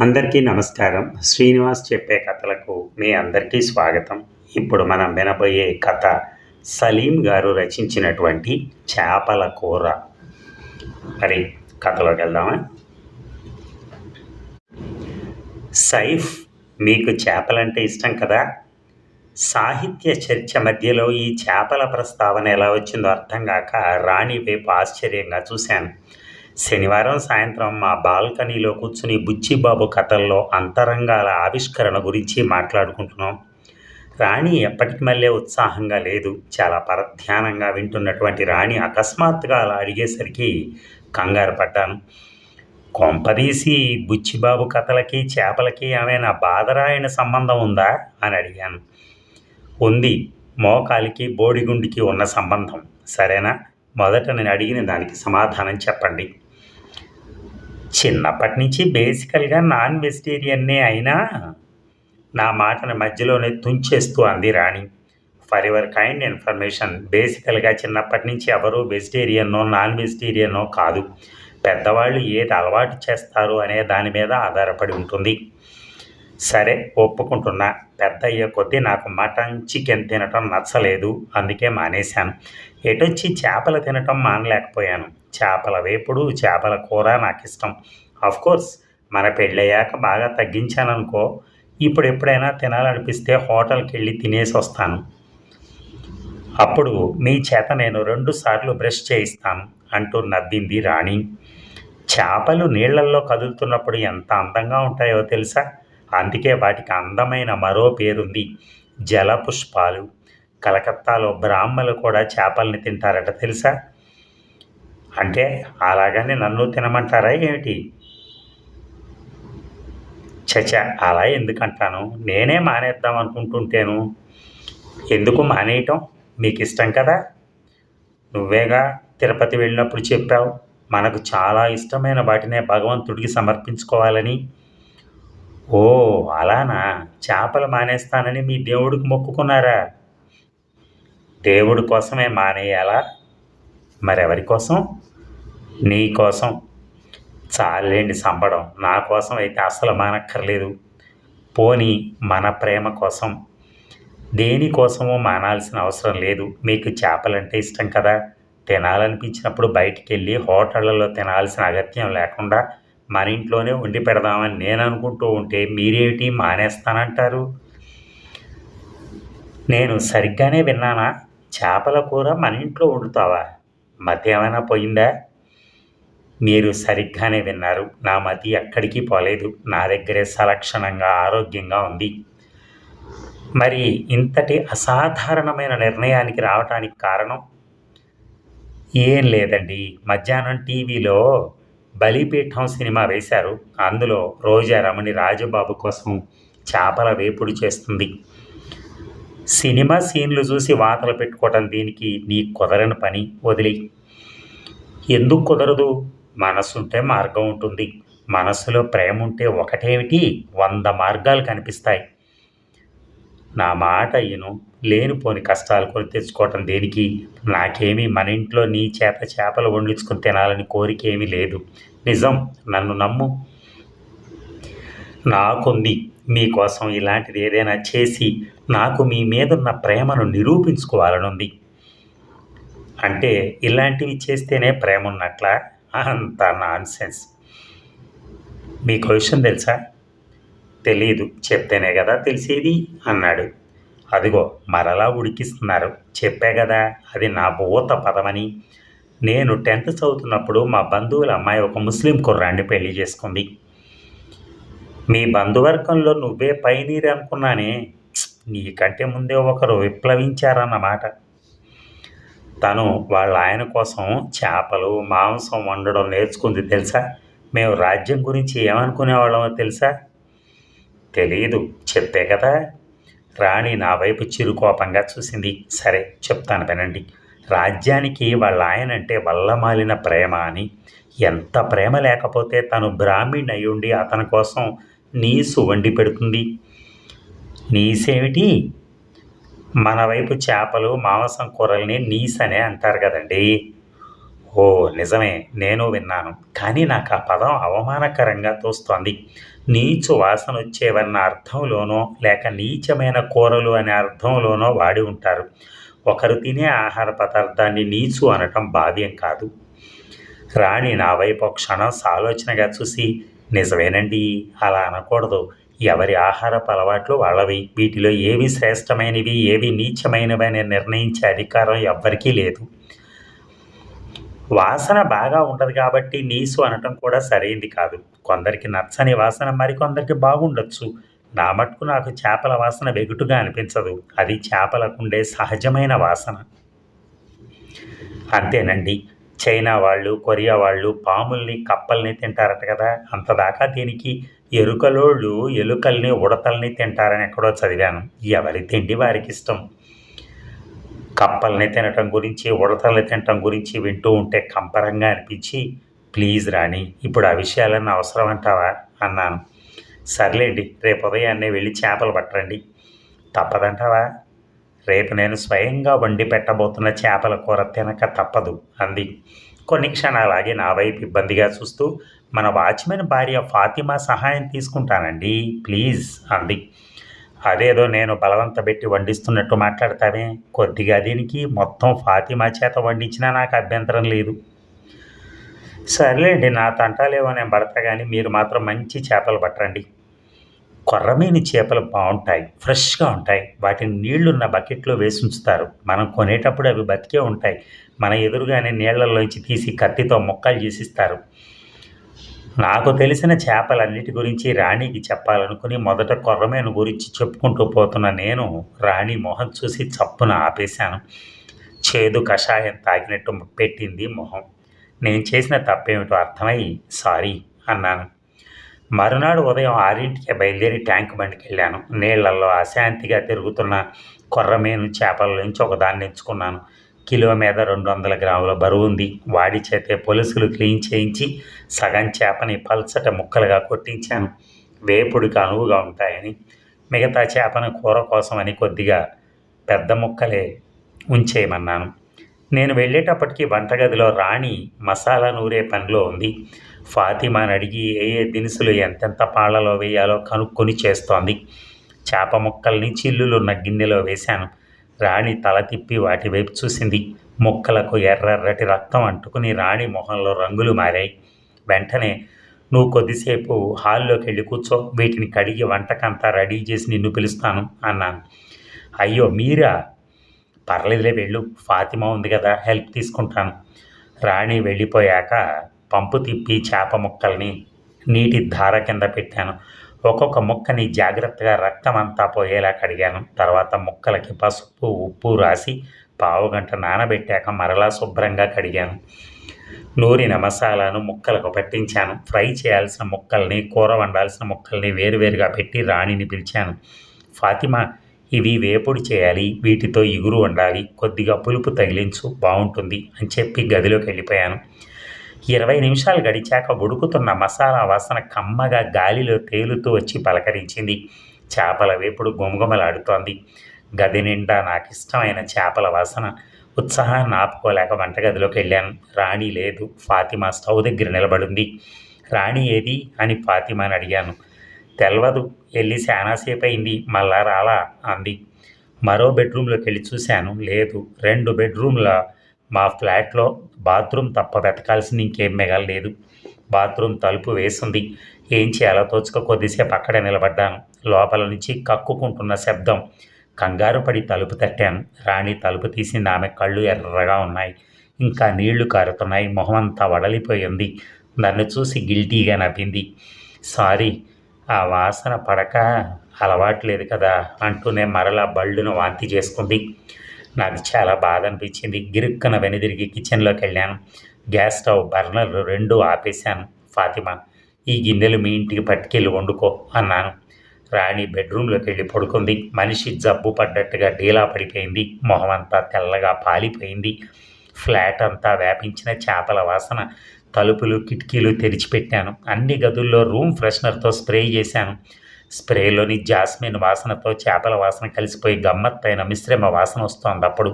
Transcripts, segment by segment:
అందరికీ నమస్కారం. శ్రీనివాస్ చెప్పే కథలకు మీ అందరికీ స్వాగతం. ఇప్పుడు మనం వినబోయే కథ సలీం గారు రచించినటువంటి చేపల కూర. మరి కథలోకి వెళ్దామా? సైఫ్, మీకు చేపలంటే ఇష్టం కదా? సాహిత్య చర్చ మధ్యలో ఈ చేపల ప్రస్తావన ఎలా వచ్చిందో అర్థం కాక రాణి వైపు ఆశ్చర్యంగా చూశాను. శనివారం సాయంత్రం మా బాల్కనీలో కూర్చుని బుచ్చిబాబు కథల్లో అంతరంగాల ఆవిష్కరణ గురించి మాట్లాడుకుంటున్నాం. రాణి ఎప్పటికి మళ్ళీ ఉత్సాహంగా లేదు. చాలా పరధ్యానంగా వింటున్నటువంటి రాణి అకస్మాత్తుగా అలా అడిగేసరికి కంగారు పడ్డాను. కొంపదీసి బుచ్చిబాబు కథలకి చేపలకి ఏమైనా బాదరాయణ సంబంధం ఉందా అని అడిగాను. ఉంది, మోకాలికి బోడిగుండికి ఉన్న సంబంధం. సరేనా? మొదట నేను అడిగిన దానికి సమాధానం చెప్పండి. చిన్నప్పటి నుంచి బేసికల్గా నాన్ వెజిటేరియన్నే అయినా, నా మాటను మధ్యలోనే తుంచేస్తూ అంది రాణి. ఫర్ యువర్ కైండ్ ఇన్ఫర్మేషన్, బేసికల్గా చిన్నప్పటి నుంచి ఎవరు వెజిటేరియన్నో నాన్ వెజిటేరియన్నో కాదు. పెద్దవాళ్ళు ఏది అలవాటు చేస్తారు అనే దాని మీద ఆధారపడి ఉంటుంది. సరే, ఒప్పుకుంటున్నా. పెద్ద అయ్యే కొద్దీ నాకు మటన్ చికెన్ తినటం నచ్చలేదు, అందుకే మానేశాను. ఎటొచ్చి చేపలు తినటం మానలేకపోయాను. చేపల వేపుడు, చేపల కూర నాకు ఇష్టం. కోర్స్ మన పెళ్ళయ్యాక బాగా తగ్గించాననుకో. ఇప్పుడు ఎప్పుడైనా తినాలనిపిస్తే హోటల్కి వెళ్ళి తినేసి వస్తాను. అప్పుడు మీ చేత నేను 2 సార్లు బ్రష్ చేయిస్తాను అంటూ నవ్వింది రాణి. చేపలు నీళ్లల్లో కదులుతున్నప్పుడు ఎంత అందంగా ఉంటాయో తెలుసా? అందుకే వాటికి అందమైన మరో పేరుంది, జలపుష్పాలు. కలకత్తాలో బ్రాహ్మలు కూడా చేపల్ని తింటారట, తెలుసా? అంటే అలాగని నన్ను తినమంటారా ఏమిటి? చచా, అలా ఎందుకంటాను? నేనే మానేద్దాం అనుకుంటుంటేను. ఎందుకు మానేయటం? మీకు ఇష్టం కదా? నువ్వేగా తిరుపతి వెళ్ళినప్పుడు చెప్పావు, మనకు చాలా ఇష్టమైన వాటినే భగవంతుడికి సమర్పించుకోవాలని. ఓ అలానా? చేపలు మానేస్తానని మీ దేవుడికి మొక్కుకున్నారా? దేవుడి కోసమే మానేయాలా? మరెవరి కోసం? నీ కోసం. చాలేండి సంబడం. నా కోసం అయితే అసలు మానక్కర్లేదు. పోనీ మన ప్రేమ కోసం. దేనికోసమో మానాల్సిన అవసరం లేదు. మీకు చేపలంటే ఇష్టం కదా? తినాలనిపించినప్పుడు బయటికి వెళ్ళి హోటళ్లలో తినాల్సిన అగత్యం లేకుండా మన ఇంట్లోనే వండి పెడదామని నేను అనుకుంటూ ఉంటే మీరేమిటి మానేస్తానంటారు? నేను సరిగ్గానే విన్నానా? చేపల కూర మన ఇంట్లో వండుతావా? మతి ఏమైనా పోయిందా? మీరు సరిగ్గానే విన్నారు. నా మతి ఎక్కడికి పోలేదు. నా దగ్గరే సలక్షణంగా ఆరోగ్యంగా ఉంది. మరి ఇంతటి అసాధారణమైన నిర్ణయానికి రావటానికి కారణం? ఏం లేదండి. మధ్యాహ్నం టీవీలో బలిపీఠం సినిమా వేశారు. అందులో రోజా రమణి రాజబాబు కోసం చేపల వేపుడు చేస్తుంది. సినిమా సీన్లు చూసి వాతలు పెట్టుకోవటం దీనికి నీ కుదరని పని, వదిలి. ఎందుకు కుదరదు? మనసుంటే మార్గం ఉంటుంది. మనసులో ప్రేమ ఉంటే ఒకటేమిటి, 100 మార్గాలు కనిపిస్తాయి. నా మాట ఇను. లేనిపోని కష్టాలు కొని తెచ్చుకోవటం దేనికి? నాకేమీ మన ఇంట్లో నీ చేత చేపలు వండించుకుని తినాలని కోరిక ఏమీ లేదు. నిజం, నన్ను నమ్ము. నాకుంది. మీకోసం ఇలాంటిది ఏదైనా చేసి నాకు మీ మీదున్న ప్రేమను నిరూపించుకోవాలనుంది. అంటే ఇలాంటివి చేస్తేనే ప్రేమ ఉన్నట్లా? అంత నాన్సెన్స్. మీకు విషయం తెలుసా? తెలీదు, చెప్తేనే కదా తెలిసేది అన్నాడు. అదిగో మరలా ఉడికిస్తున్నారు. చెప్పే కదా అది నా భూత పదమని. నేను 10th చదువుతున్నప్పుడు మా బంధువుల అమ్మాయి ఒక ముస్లిం కుర్రాన్ని పెళ్లి చేసుకుంది. మీ బంధువర్గంలో నువ్వే పైనీరు అనుకున్నానే. నీకంటే ముందే ఒకరు విప్లవించారన్నమాట. తను వాళ్ళ ఆయన కోసం చేపలు మాంసం వండడం నేర్చుకుంది, తెలుసా? మేము రాజ్యం గురించి ఏమనుకునేవాళ్ళమో తెలుసా? తెలీదు, చెప్పే కదా. రాణి నా వైపు చిరుకోపంగా చూసింది. సరే చెప్తాను వినండి. రాజ్యానికి వాళ్ళ ఆయనంటే వల్లమాలిన ప్రేమ అని. ఎంత ప్రేమ లేకపోతే తను బ్రాహ్మణి అయ్యుండి అతని కోసం నీసు వండి పెడుతుంది? నీసేమిటి? మన వైపు చేపలు మాంసం కూరల్ని నీసనే అంటారు కదండి. ఓ నిజమే, నేను విన్నాను. కానీ నాకు ఆ పదం అవమానకరంగా తోస్తోంది. నీచు వాసనొచ్చేవన్న అర్థంలోనో, లేక నీచమైన కూరలు అనే అర్థంలోనో వాడి ఉంటారు. ఒకరు తినే ఆహార పదార్థాన్ని నీచు అనటం భావ్యం కాదు. రాణి నా వైపు ఒక క్షణం సాలోచనగా చూసి, నిజమేనండి, అలా అనకూడదు. ఎవరి ఆహారపు అలవాట్లు వాళ్ళవి. వీటిలో ఏవి శ్రేష్టమైనవి, ఏవి నీచమైనవి అని నిర్ణయించే అధికారం ఎవ్వరికీ లేదు. వాసన బాగా ఉండదు కాబట్టి నీసు అనటం కూడా సరైంది కాదు. కొందరికి నచ్చని వాసన మరికొందరికి బాగుండొచ్చు. నా మట్టుకు నాకు చేపల వాసన వెగుటుగా అనిపించదు. అది చేపలకుండే సహజమైన వాసన. అంతేనండి. చైనా వాళ్ళు, కొరియా వాళ్ళు పాముల్ని, కప్పల్ని తింటారట కదా! అంతదాకా దీనికి ఎరుకలోళ్ళు ఎలుకల్ని, ఉడతల్ని తింటారని ఎక్కడో చదివాను. ఎవరి తిండి వారికిష్టం. కప్పల్ని తినటం గురించి, ఉడతల్ని తినటం గురించి వింటూ ఉంటే కంపరంగా అనిపించి, ప్లీజ్ రాణి, ఇప్పుడు ఆ విషయాలన్నీ అవసరం అంటావా అన్నాను. సర్లేండి, రేపు ఉదయాన్నే వెళ్ళి చేపలు పట్టరండి. తప్పదంటావా? రేపు నేను స్వయంగా వండి పెట్టబోతున్న చేపల కూర తినక తప్పదు అంది. కొన్ని క్షణాలాగి నా వైపు ఇబ్బందిగా చూస్తూ, మన వాచ్మెన్ భార్య ఫాతిమా సహాయం తీసుకుంటానండి, ప్లీజ్ అంది. అదేదో నేను బలవంత పెట్టి వండిస్తున్నట్టు మాట్లాడతావే, కొద్దిగా దీనికి మొత్తం ఫాతిమా చేత వండించినా నాకు అభ్యంతరం లేదు. సర్లేండి, నా తంటాలేవో నేను పడతా కానీ మీరు మాత్రం మంచి చేపలు పట్టరండి. కొర్రమీని చేపలు బాగుంటాయి, ఫ్రెష్గా ఉంటాయి. వాటిని నీళ్లున్న బకెట్లో వేసి ఉంచుతారు. మనం కొనేటప్పుడు అవి బతికే ఉంటాయి. మన ఎదురుగానే నీళ్లలోంచి తీసి కత్తితో ముక్కలు చేసిస్తారు. నాకు తెలిసిన చేపలన్నిటి గురించి రాణికి చెప్పాలనుకుని మొదట కొర్రమీను గురించి చెప్పుకుంటూ పోతున్న నేను రాణి మొహం చూసి చప్పున ఆపేశాను. చేదు కషాయం తాగినట్టు పెట్టింది మొహం. నేను చేసిన తప్పేమిటో అర్థమై సారీ అన్నాను. మరునాడు ఉదయం 6ంటికే బయలుదేరి ట్యాంక్ బండికి వెళ్ళాను. నీళ్లలో అశాంతిగా తిరుగుతున్న కొర్రమీను చేపల్లోంచి ఒకదాన్ని ఎంచుకున్నాను. కిలో మీద 200 గ్రాముల బరువుంది. వాడి చేతే పొలుసులు క్లీన్ చేయించి సగం చేపని పల్చట ముక్కలుగా కొట్టించాను, వేపుడికి అనువుగా ఉంటాయని. మిగతా చేపను కూర కోసమని కొద్దిగా పెద్ద ముక్కలే ఉంచేయమన్నాను. నేను వెళ్ళేటప్పటికి వంటగదిలో రాణి మసాలా నూరే పనిలో ఉంది. ఫాతిమాని అడిగి ఏ ఏ దినుసులు ఎంతెంత పాళ్లలో వేయాలో కనుక్కొని చేస్తోంది. చేప ముక్కల్ని చిల్లులున్న గిన్నెలో వేశాను. రాణి తల తిప్పి వాటి వైపు చూసింది. ముక్కలకు ఎర్రటి రక్తం అంటుకుని రాణి మొహంలో రంగులు మారాయి. వెంటనే, నువ్వు కొద్దిసేపు హాల్లోకి వెళ్ళి కూర్చో, వీటిని కడిగి వంటకంతా రెడీ చేసి నిన్ను పిలుస్తాను అన్నాను. అయ్యో మీరా? పర్లేదులే వెళ్ళు, ఫాతిమా ఉంది కదా, హెల్ప్ తీసుకుంటాను. రాణి వెళ్ళిపోయాక పంపు తిప్పి చేప ముక్కల్ని నీటి ధార కింద పెట్టాను. ఒక్కొక్క ముక్కని జాగ్రత్తగా రక్తం అంతా పోయేలా కడిగాను. తర్వాత ముక్కలకి పసుపు, ఉప్పు రాసి పావుగంట నానబెట్టాక మరలా శుభ్రంగా కడిగాను. నూరిన మసాలాను ముక్కలకు పట్టించాను. ఫ్రై చేయాల్సిన ముక్కల్ని, కూర వండాల్సిన ముక్కల్ని వేరువేరుగా పెట్టి రాణిని పిలిచాను. ఫాతిమా, ఇవి వేపుడు చేయాలి, వీటితో ఇగురు వండాలి, కొద్దిగా పులుపు తగిలించు, బాగుంటుంది అని చెప్పి గదిలోకి వెళ్ళిపోయాను. 20 నిమిషాలు గడిచాక ఉడుకుతున్న మసాలా వాసన కమ్మగా గాలిలో తేలుతూ వచ్చి పలకరించింది. చేపల వేపుడు గుమగుమలాడుతోంది. గది నిండా నాకిష్టమైన చేపల వాసన. ఉత్సాహాన్ని ఆపుకోలేక వంటగదిలోకి వెళ్ళాను. రాణి లేదు. ఫాతిమా స్టవ్ దగ్గర నిలబడింది. రాణి ఏది అని ఫాతిమాని అడిగాను. తెల్వదు, వెళ్ళి శానాసేపు అయింది, మళ్ళా రాలా అంది. మరో బెడ్రూమ్లోకి వెళ్ళి చూశాను, లేదు. 2 బెడ్రూమ్ల మా ఫ్లాట్లో బాత్రూమ్ తప్ప వెతకాల్సింది ఇంకేం మిగలలేదు. బాత్రూమ్ తలుపు వేసింది. ఏం చేయాలో తోచుక కొద్దిసేపు అక్కడే నిలబడ్డాను. లోపల నుంచి కక్కుకుంటున్న శబ్దం. కంగారు పడి తలుపు తట్టాను. రాణి తలుపు తీసింది. ఆమె కళ్ళు ఎర్రగా ఉన్నాయి, ఇంకా నీళ్లు కారుతున్నాయి. మొహమంతా వడలిపోయింది. నన్ను చూసి గిల్టీగా నవ్వింది. సారీ, ఆ వాసన పడక అలవాట్లేదు కదా అంటూనే మరలా బళ్ళును వాంతి చేసుకుంది. నాకు చాలా బాధ అనిపించింది. గిరుక్కన వెనుదిరిగి కిచెన్లోకి వెళ్ళాను. గ్యాస్ స్టవ్ బర్నర్లు 2 ఆపేశాను. ఫాతిమా, ఈ గిన్నెలు మీ ఇంటికి పట్టుకెళ్ళి వండుకో అన్నాను. రాణి బెడ్రూమ్లోకి వెళ్ళి పడుకుంది. మనిషి జబ్బు పడ్డట్టుగా డీలా పడిపోయింది. మొహం అంతా తెల్లగా పాలిపోయింది. ఫ్లాట్ అంతా వ్యాపించిన చేపల వాసన. తలుపులు, కిటికీలు తెరిచిపెట్టాను. అన్ని గదుల్లో రూమ్ ఫ్రెషనర్తో స్ప్రే చేశాను. స్ప్రేలోని జాస్మిన్ వాసనతో చేపల వాసన కలిసిపోయి గమ్మత్తైన మిశ్రమ వాసన వస్తోంది. అప్పుడు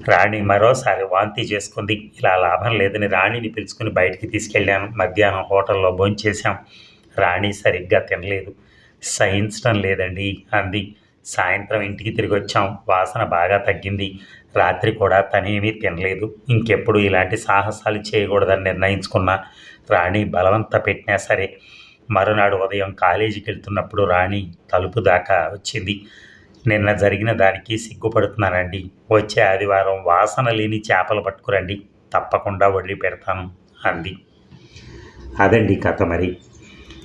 రాణి మరోసారి వాంతి చేసుకుంది. ఇలా లాభం లేదని రాణిని పిలుచుకుని బయటికి తీసుకెళ్ళాను. మధ్యాహ్నం హోటల్లో భోంచేశాం. రాణి సరిగ్గా తినలేదు. సహించడం లేదండి అంది. సాయంత్రం ఇంటికి తిరిగి వచ్చాం. వాసన బాగా తగ్గింది. రాత్రి కూడా తనేమీ తినలేదు. ఇంకెప్పుడు ఇలాంటి సాహసాలు చేయకూడదని నిర్ణయించుకున్నా. రాణి బలవంత పెట్టినా సరే. మరునాడు ఉదయం కాలేజీకి వెళ్తున్నప్పుడు రాణి తలుపు దాకా వచ్చింది. నిన్న జరిగిన దానికి సిగ్గుపడుతున్నానండి. వచ్చే ఆదివారం వాసన లేని చేపలు పట్టుకురండి, తప్పకుండా వదిలి పెడతాను అంది. అదండి కథ. మరి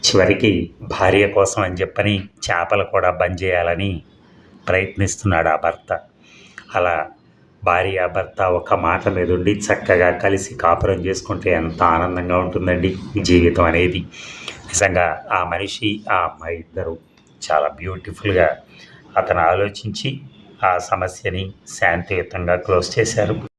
చివరికి భార్య కోసం అని చెప్పని చేపలు కూడా బంద్ చేయాలని ప్రయత్నిస్తున్నాడు ఆ భర్త. అలా భార్య భర్త ఒక మాట మీద ఉండి చక్కగా కలిసి కాపురం చేసుకుంటే ఎంత ఆనందంగా ఉంటుందండి జీవితం అనేది. నిజంగా ఆ మనిషి ఆ అమ్మాయి ఇద్దరు చాలా బ్యూటిఫుల్గా అతను ఆలోచించి ఆ సమస్యని శాంతియుతంగా క్లోజ్ చేశారు.